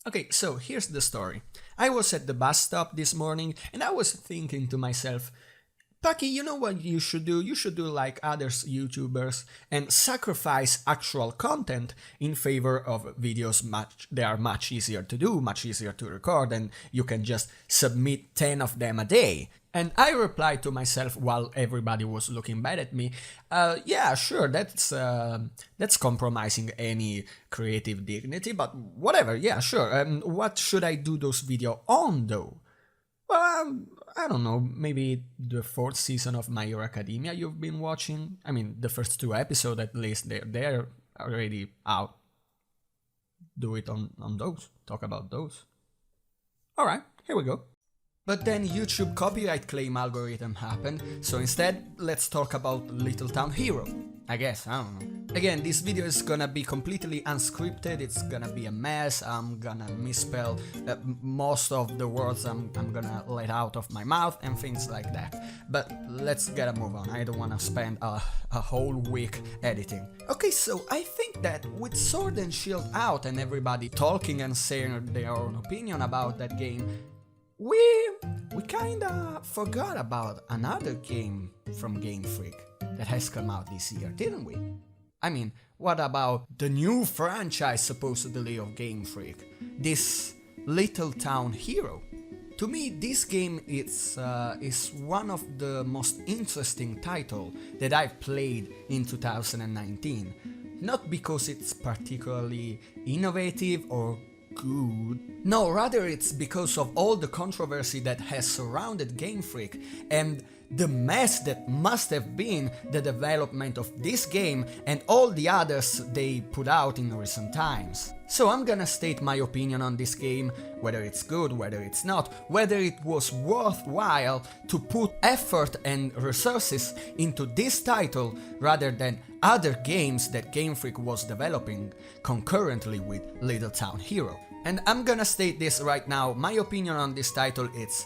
Okay, so here's the story. I was at the bus stop this morning and I was thinking to myself, Paki, you know what you should do? You should do like other YouTubers and sacrifice actual content in favor of videos they are much easier to do, much easier to record, and you can just submit 10 of them a day. And I replied to myself while everybody was looking bad at me, yeah, sure, that's compromising any creative dignity, but whatever, yeah, sure. What should I do those videos on though? Well, I don't know, maybe the fourth season of My Hero Academia you've been watching. I mean, the first two episodes at least, they're already out. Do it on those, talk about those. Alright, here we go. But then YouTube copyright claim algorithm happened, so instead, let's talk about Little Town Hero. I guess, I don't know. Again, this video is gonna be completely unscripted, it's gonna be a mess, I'm gonna misspell most of the words I'm gonna let out of my mouth and things like that. But let's get a move on, I don't wanna spend a whole week editing. Okay, so I think that with Sword and Shield out and everybody talking and saying their own opinion about that game, we kinda forgot about another game from Game Freak that has come out this year, didn't we? I mean, what about the new franchise supposedly of Game Freak? This Little Town Hero? To me, this game is one of the most interesting titles that I've played in 2019. Not because it's particularly innovative or good. No, rather it's because of all the controversy that has surrounded Game Freak and the mess that must have been the development of this game and all the others they put out in recent times. So I'm gonna state my opinion on this game, whether it's good, whether it's not, whether it was worthwhile to put effort and resources into this title rather than other games that Game Freak was developing concurrently with Little Town Hero. And I'm gonna state this right now, my opinion on this title is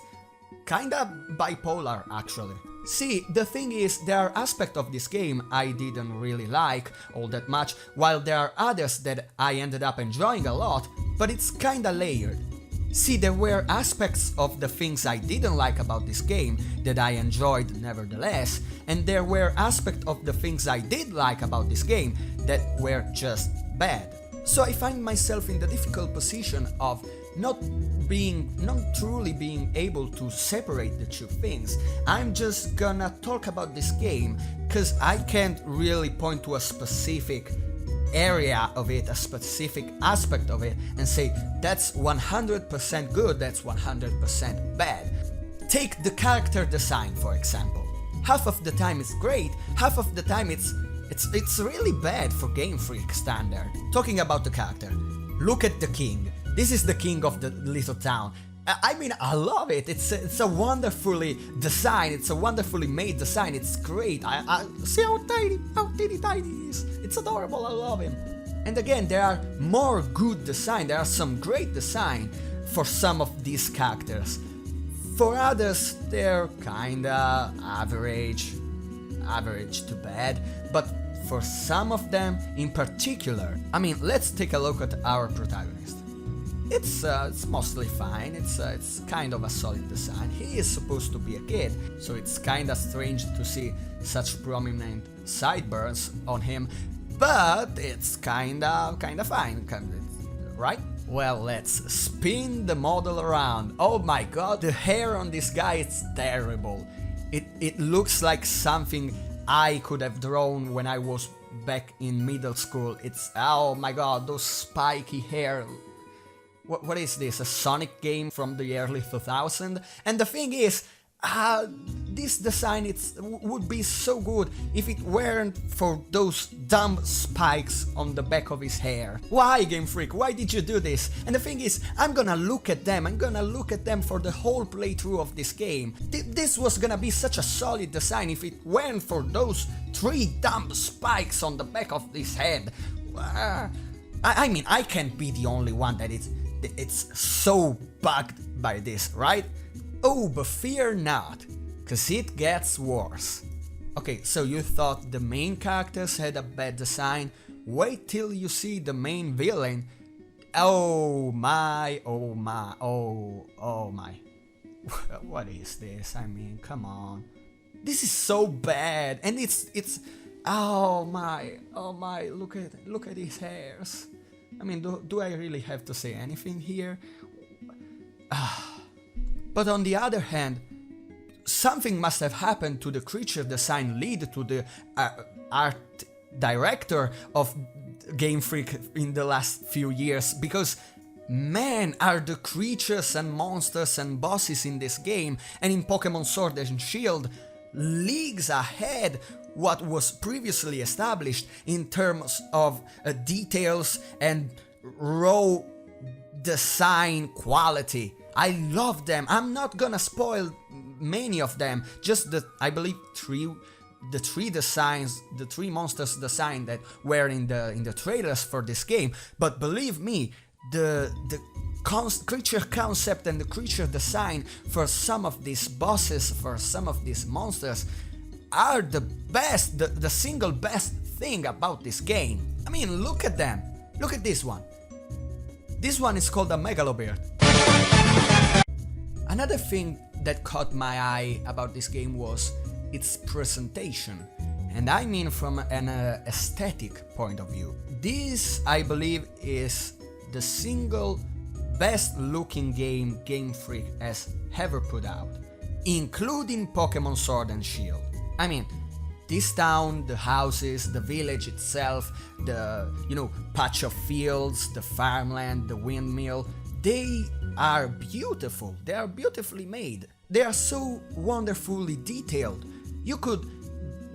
kinda bipolar actually. See, the thing is, there are aspects of this game I didn't really like all that much, while there are others that I ended up enjoying a lot, but it's kinda layered. See, there were aspects of the things I didn't like about this game that I enjoyed nevertheless, and there were aspects of the things I did like about this game that were just bad. So I find myself in the difficult position of not truly being able to separate the two things. I'm just gonna talk about this game because I can't really point to a specific area of it, a specific aspect of it, and say that's 100% good, that's 100% bad. Take the character design for example. Half of the time it's great, half of the time it's really bad for Game Freak standard. Talking about the character, look at the king. This is the king of the little town. I mean, I love it. It's a wonderfully designed, it's a wonderfully made design. It's great. I see how teeny tiny he is. It's adorable. I love him. And again, there are more good design. There are some great design for some of these characters. For others, they're kinda average to bad. But for some of them in particular, I mean, let's take a look at our protagonist. It's mostly fine, it's kind of a solid design. He is supposed to be a kid, so it's kinda strange to see such prominent sideburns on him, but it's kinda fine, right? Well, let's spin the model around. Oh my god, the hair on this guy is terrible. It looks like something I could have drawn when I was back in middle school. It's, oh my god, those spiky hair. What is this, a Sonic game from the early 2000s? And the thing is, this design would be so good if it weren't for those dumb spikes on the back of his hair. Why, Game Freak? Why did you do this? And the thing is, I'm gonna look at them for the whole playthrough of this game. This was gonna be such a solid design if it weren't for those 3 dumb spikes on the back of his head. I mean, I can't be the only one that it's so bugged by this, right? Oh, but fear not, cause it gets worse. Okay, so you thought the main characters had a bad design? Wait till you see the main villain. Oh my, oh my, oh my. What is this? I mean, come on. This is so bad, and it's oh my, look at his hairs. I mean, do I really have to say anything here? But on the other hand, something must have happened to the creature design lead, to the art director of Game Freak in the last few years, because man, are the creatures and monsters and bosses in this game and in Pokemon Sword and Shield leagues ahead what was previously established in terms of details and raw design quality. I love them. I'm not gonna spoil many of them, just I believe the three designs, the three monsters design that were in the trailers for this game. But believe me, the creature concept and the creature design for some of these bosses, for some of these monsters, are the best, the single best thing about this game. I mean, look at them. Look at this one. This one is called a Megalobird. Another thing that caught my eye about this game was its presentation, and I mean from an aesthetic point of view. This, I believe, is the single best looking game Game Freak has ever put out, including Pokemon Sword and Shield. I mean, this town, the houses, the village itself, the, patch of fields, the farmland, the windmill, they are beautiful. They are beautifully made. They are so wonderfully detailed. You could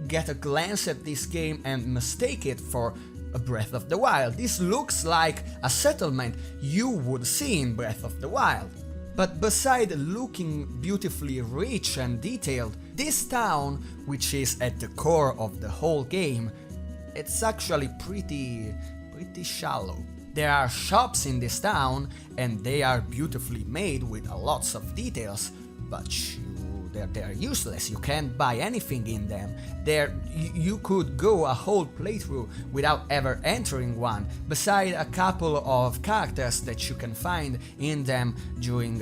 get a glance at this game and mistake it for a Breath of the Wild. This looks like a settlement you would see in Breath of the Wild. But beside looking beautifully rich and detailed, this town, which is at the core of the whole game, it's actually pretty shallow. There are shops in this town, and they are beautifully made with lots of details, but they're useless. You can't buy anything in them. You could go a whole playthrough without ever entering one, beside a couple of characters that you can find in them during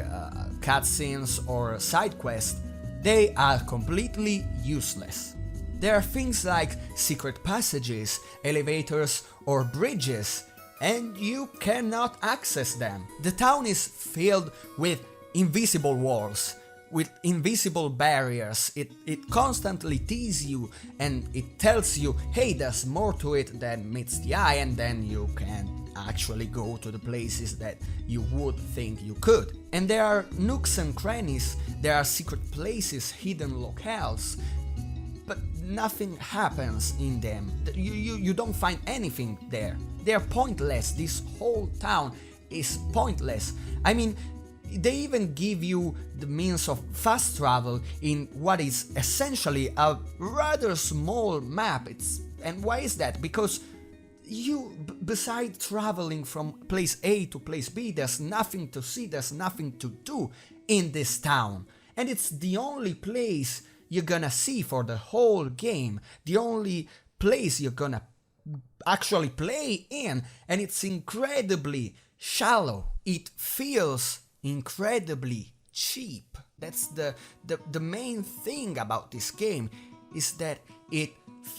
cutscenes or side quests. They are completely useless. There are things like secret passages, elevators or bridges, and you cannot access them. The town is filled with invisible walls, with invisible barriers. It constantly teases you and it tells you, hey, there's more to it than meets the eye, and then you can't actually go to the places that you would think you could. And there are nooks and crannies, there are secret places, hidden locales, but nothing happens in them. You don't find anything there. They're pointless. This whole town is pointless. I mean, they even give you the means of fast travel in what is essentially a rather small map. And why is that? Because beside traveling from place A to place B, there's nothing to see, there's nothing to do in this town. And it's the only place you're gonna see for the whole game, the only place you're gonna actually play in, and it's incredibly shallow. It feels incredibly cheap. That's the main thing about this game, is that it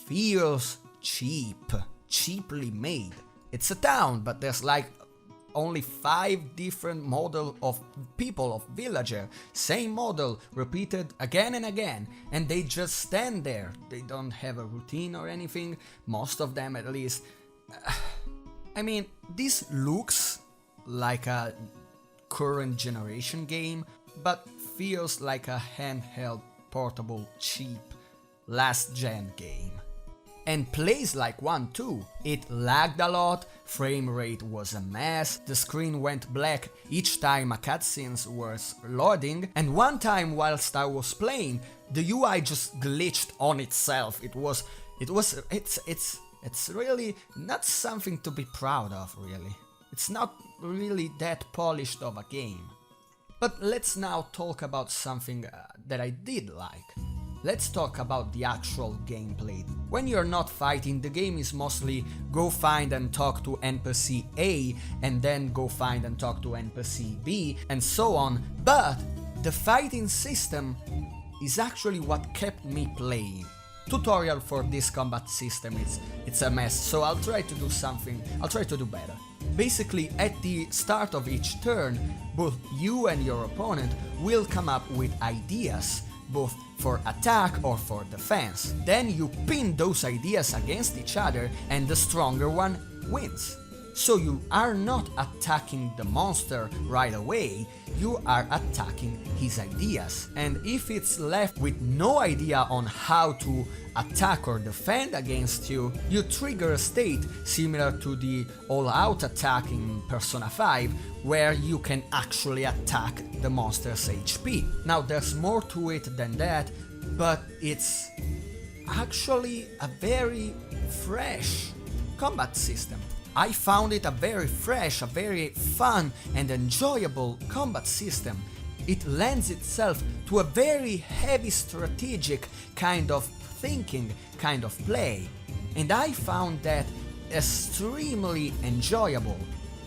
feels cheaply made. It's a town, but there's like only 5 different model of people, of villager, same model repeated again and again, and they just stand there. They don't have a routine or anything, most of them at least. I mean, this looks like a current generation game, but feels like a handheld, portable, cheap, last gen game. And plays like one too. It lagged a lot, frame rate was a mess, the screen went black each time a cutscene was loading, and one time whilst I was playing, the UI just glitched on itself. It's really not something to be proud of, really. It's not really that polished of a game. But let's now talk about something that I did like. Let's talk about the actual gameplay. When you're not fighting, the game is mostly go find and talk to NPC A and then go find and talk to NPC B and so on, but the fighting system is actually what kept me playing. Tutorial for this combat system, it's a mess, so I'll try to do better. Basically, at the start of each turn, both you and your opponent will come up with ideas, both for attack or for defense. Then you pin those ideas against each other and the stronger one wins. So you are not attacking the monster right away, you are attacking his ideas. And if it's left with no idea on how to attack or defend against you, you trigger a state similar to the all-out attack in Persona 5, where you can actually attack the monster's HP. Now there's more to it than that, but it's actually a very fresh combat system. I found it a very fresh, a very fun and enjoyable combat system. It lends itself to a very heavy strategic kind of thinking, kind of play. And I found that extremely enjoyable,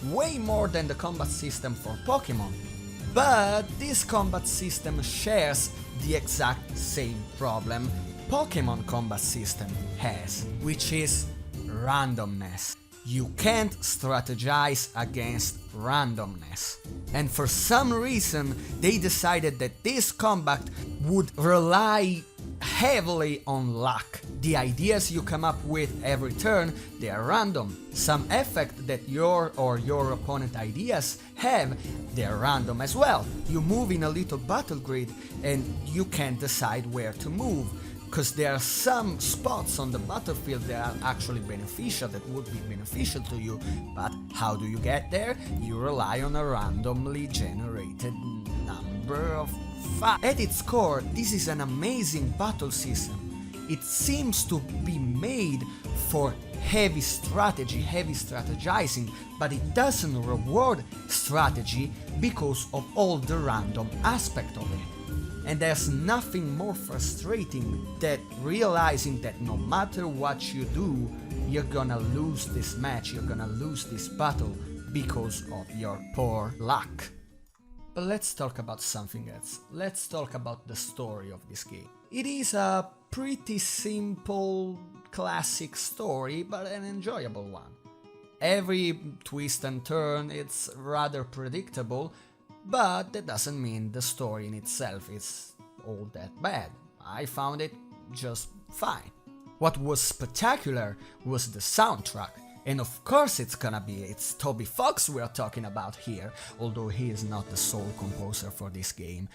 way more than the combat system for Pokemon. But this combat system shares the exact same problem Pokemon combat system has, which is randomness. You can't strategize against randomness. And for some reason, they decided that this combat would rely heavily on luck. The ideas you come up with every turn, they are random. Some effect that your or your opponent ideas have, they are random as well. You move in a little battle grid and you can't decide where to move, because there are some spots on the battlefield that are actually beneficial, that would be beneficial to you, but how do you get there? You rely on a randomly generated number of facts. At its core, this is an amazing battle system. It seems to be made for heavy strategy, heavy strategizing, but it doesn't reward strategy because of all the random aspect of it. And there's nothing more frustrating than realizing that no matter what you do, you're gonna lose this match, you're gonna lose this battle because of your poor luck. But let's talk about something else. Let's talk about the story of this game. It is a pretty simple, classic story, but an enjoyable one. Every twist and turn, it's rather predictable, but that doesn't mean the story in itself is all that bad. I found it just fine. What was spectacular was the soundtrack. And of course it's Toby Fox we're talking about here, although he is not the sole composer for this game.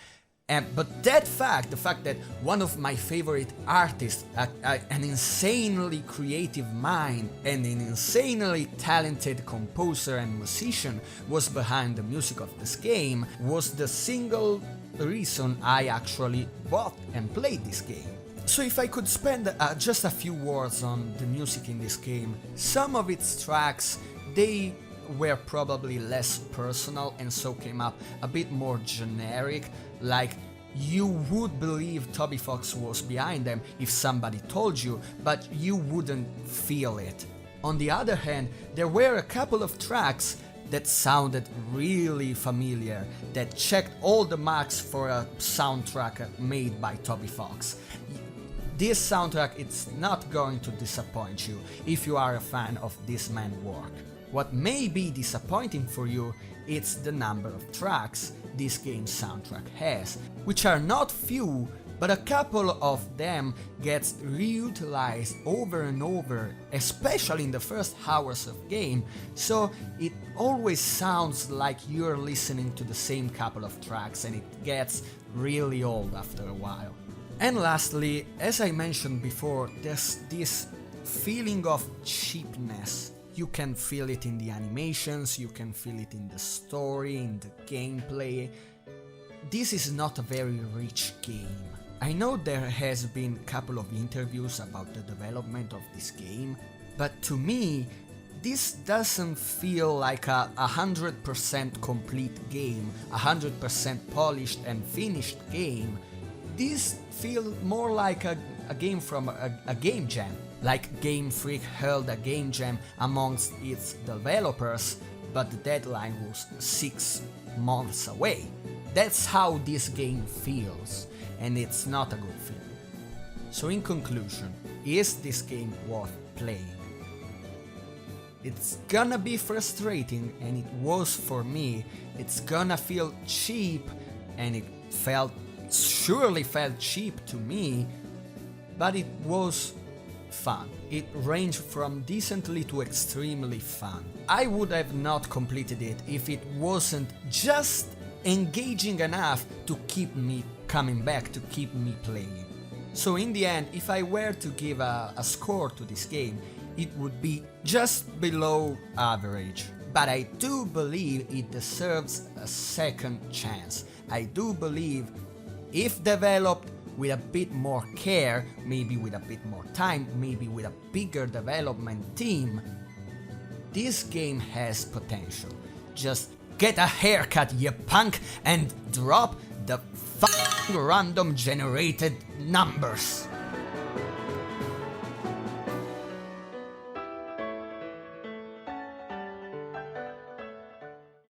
But the fact that one of my favorite artists, an insanely creative mind and an insanely talented composer and musician was behind the music of this game, was the single reason I actually bought and played this game. So if I could spend just a few words on the music in this game, some of its tracks, they were probably less personal and so came up a bit more generic, like you would believe Toby Fox was behind them if somebody told you, but you wouldn't feel it. On the other hand, there were a couple of tracks that sounded really familiar, that checked all the marks for a soundtrack made by Toby Fox. This soundtrack, it's not going to disappoint you if you are a fan of this man's work. What may be disappointing for you, it's the number of tracks this game's soundtrack has, which are not few, but a couple of them gets reutilized over and over, especially in the first hours of game, so it always sounds like you're listening to the same couple of tracks and it gets really old after a while. And lastly, as I mentioned before, there's this feeling of cheapness. You can feel it in the animations, you can feel it in the story, in the gameplay. This is not a very rich game. I know there has been a couple of interviews about the development of this game, but to me, this doesn't feel like a 100% complete game, 100% polished and finished game. This feels more like a game from a game jam. Like Game Freak held a game jam amongst its developers, but the deadline was 6 months away. That's how this game feels, and it's not a good feeling. So in conclusion, is this game worth playing? It's gonna be frustrating, and it was for me. It's gonna feel cheap, and it surely felt cheap to me, but it was fun. It ranged from decently to extremely fun. I would have not completed it if it wasn't just engaging enough to keep me coming back, to keep me playing. So in the end, if I were to give a score to this game, it would be just below average. But I do believe it deserves a second chance. I do believe if developed with a bit more care, maybe with a bit more time, maybe with a bigger development team, this game has potential. Just get a haircut, you punk, and drop the random generated numbers.